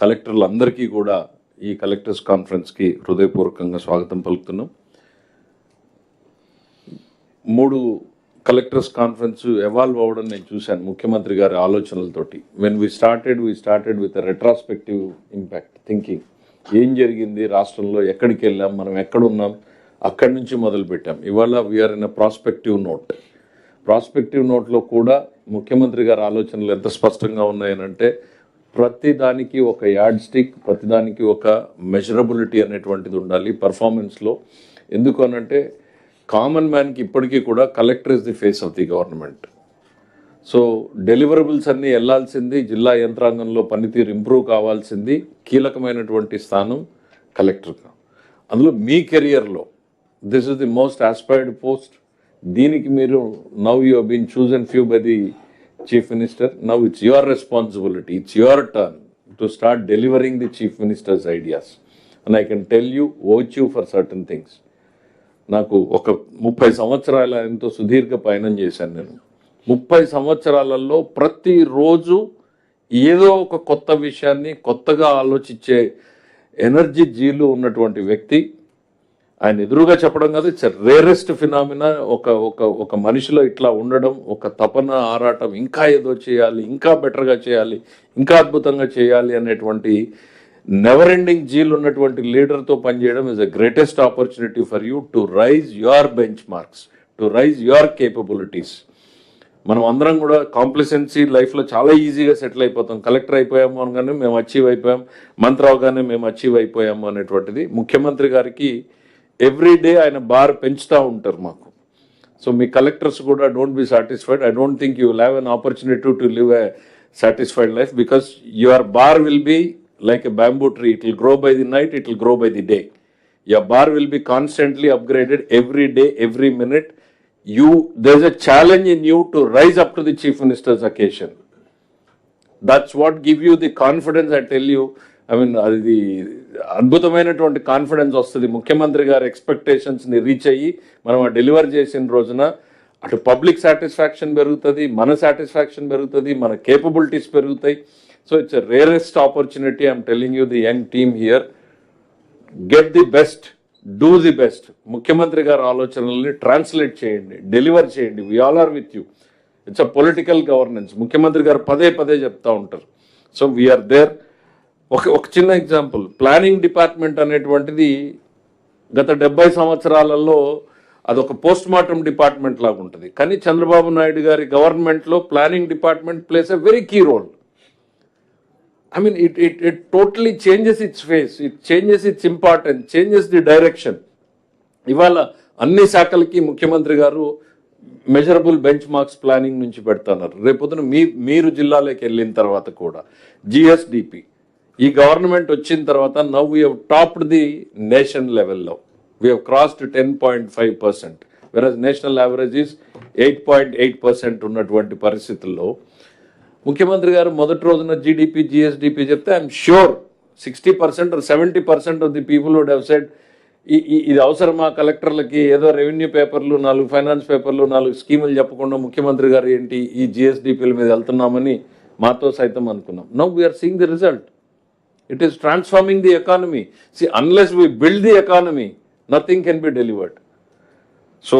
కలెక్టర్లందరికీ కూడా ఈ కలెక్టర్స్ కాన్ఫరెన్స్కి హృదయపూర్వకంగా స్వాగతం పలుకుతున్నాం. 3 కలెక్టర్స్ కాన్ఫరెన్స్ ఎవాల్వ్ అవ్వడం నేను చూశాను ముఖ్యమంత్రి గారి ఆలోచనలతోటి. When we started with retrospective impact thinking. ఏం జరిగింది రాష్ట్రంలో, ఎక్కడికి వెళ్ళాం, మనం ఎక్కడున్నాం, అక్కడి నుంచి మొదలుపెట్టాం. ఇవాళ వీఆర్ ఇన్ ప్రాస్పెక్టివ్ నోట్లో కూడా ముఖ్యమంత్రి గారి ఆలోచనలు ఎంత స్పష్టంగా ఉన్నాయనంటే, ప్రతిదానికి ఒక యార్డ్ స్టిక్, ప్రతిదానికి ఒక మెజరబిలిటీ అనేటువంటిది ఉండాలి పర్ఫార్మెన్స్లో. ఎందుకు అనంటే కామన్ మ్యాన్కి ఇప్పటికీ కూడా collector is the face of the government. So deliverables అన్నీ వెళ్లాల్సింది, జిల్లా యంత్రాంగంలో పనితీరు ఇంప్రూవ్ కావాల్సింది, కీలకమైనటువంటి స్థానం కలెక్టర్గా. అందులో మీ కెరియర్లో this is the most aspired post. దీనికి మీరు now you have been chosen few by the chief minister. Now it's your responsibility, it's your turn to start delivering the chief minister's ideas. And I can tell you vouch you for certain things. నాకు ఒక 30 సంవత్సరాల ఎంతో సుదీర్ఘ పయనం చేశాను నేను. 30 సంవత్సరాలలో ప్రతిరోజు ఏదో ఒక కొత్త విషయాన్ని కొత్తగా ఆలోచించే ఎనర్జీ జీలు ఉన్నటువంటి వ్యక్తి. ఆయన ఎదురుగా చెప్పడం కాదు, ఇట్స్ రేరెస్ట్ ఫినామినా. ఒక మనిషిలో ఇట్లా ఉండడం, ఒక తపన, ఆరాటం, ఇంకా ఏదో చేయాలి, ఇంకా బెటర్గా చేయాలి, ఇంకా అద్భుతంగా చేయాలి అనేటువంటి నెవర్ ఎండింగ్ జీల్ ఉన్నటువంటి లీడర్తో పనిచేయడం is the greatest opportunity for you to rise your bench marks, to rise your capabilities. మనం అందరం కూడా కాంప్లిసెన్సీ లైఫ్లో చాలా ఈజీగా సెటిల్ అయిపోతాం. కలెక్టర్ అయిపోయాము అనగానే మేము అచీవ్ అయిపోయాం, మంత్రి అవగానే మేము అచీవ్ అయిపోయాము అనేటువంటిది. ముఖ్యమంత్రి గారికి ఎవ్రీడే ఆయన బార్ పెంచుతూ ఉంటారు మాకు. సో మీ కలెక్టర్స్ కూడా don't be satisfied. I don't think you will have an opportunity to live a satisfied life because your bar will be like a bamboo tree. It will grow by the night, it will grow by the day. Your bar will be constantly upgraded every day, every minute. There's a challenge in you to rise up to the chief minister's occasion. That's what give you the confidence. I tell you, I mean, the అద్భుతమైనటువంటి confidence వస్తుంది. ముఖ్యమంత్రి గారి ఎక్స్పెక్టేషన్స్ని reach అయ్యి మనం deliver చేసిన రోజున అటు public satisfaction పెరుగుతుంది, మన సాటిస్ఫాక్షన్ పెరుగుతుంది, మన కేపబిలిటీస్ పెరుగుతాయి. So it's a rarest opportunity. I'm telling you, the young team here, get the best, do the best. ముఖ్యమంత్రి గారి ఆలోచనల్ని ట్రాన్స్లేట్ చేయండి, డెలివర్ చేయండి. We all are with you. It's a political governance. ముఖ్యమంత్రి గారు పదే చెప్తా ఉంటారు. So we are there. ఒక చిన్న ఎగ్జాంపుల్, ప్లానింగ్ డిపార్ట్మెంట్ అనేటువంటిది గత 70 సంవత్సరాలలో అదొక పోస్ట్ మార్టం డిపార్ట్మెంట్ లాగా ఉంటుంది. కానీ చంద్రబాబు నాయుడు గారి గవర్నమెంట్లో planning department plays a very key role. I mean, it totally changes its face, it changes its importance, changes the direction. ఇవాళ అన్ని శాఖలకి ముఖ్యమంత్రి గారు మెజరబుల్ బెంచ్ మార్క్స్ ప్లానింగ్ నుంచి పెడుతున్నారు. రేపొద్దున మీరు జిల్లాలోకి వెళ్ళిన తర్వాత కూడా జిఎస్డిపి ఈ గవర్నమెంట్ వచ్చిన తర్వాత now we have topped the nation లెవెల్లో. We have crossed 10.5%, versus national average is 8.8% ఉన్నటువంటి పరిస్థితుల్లో ముఖ్యమంత్రి గారు మొదటి రోజున జీడిపి, జిఎస్డిపి చెప్తే I'm sure 60% or 70% of the people would have said ఇది అవసరమా కలెక్టర్లకి, ఏదో రెవెన్యూ పేపర్లు 4 ఫైనాన్స్ పేపర్లు 4 స్కీములు చెప్పకుండా ముఖ్యమంత్రి గారు ఏంటి ఈ జిఎస్డిపిల మీద వెళ్తున్నామని మాతో సైతం అనుకున్నాం. Now we are seeing the result. It is transforming the economy. See unless we build the economy nothing can be delivered. So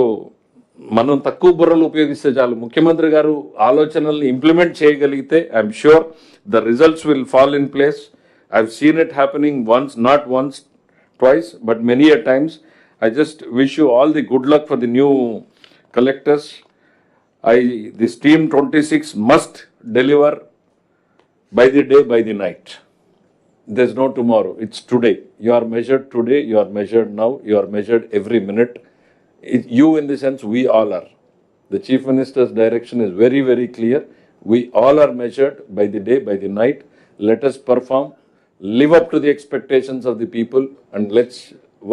మనం తక్కువ బుర్రలు ఉపయోగిస్తే చాలు. ముఖ్యమంత్రి గారు ఆలోచనల్ని ఇంప్లిమెంట్ చేయగలిగితే I'm sure the results will fall in place. I've seen it happening once, not once, twice, but many a times. I just wish you all the good luck for the new collectors. This team 26 must deliver by the day, by the night. There's no tomorrow. It's today. You are measured today, you are measured now, you are measured every minute. You in the sense we all are. The Chief Minister's direction is very clear. We all are measured by the day, by the night. Let us perform, live up to the expectations of the people, and let's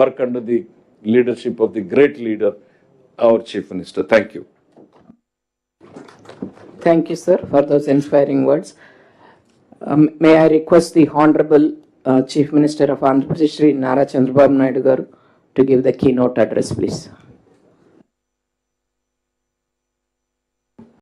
work under the leadership of the great leader, our Chief Minister. Thank you. Thank you, sir, for those inspiring words. May I request the Honorable Chief Minister of Andhra Pradesh, Shri Nara Chandrababu Naidu garu, to give the keynote address, please.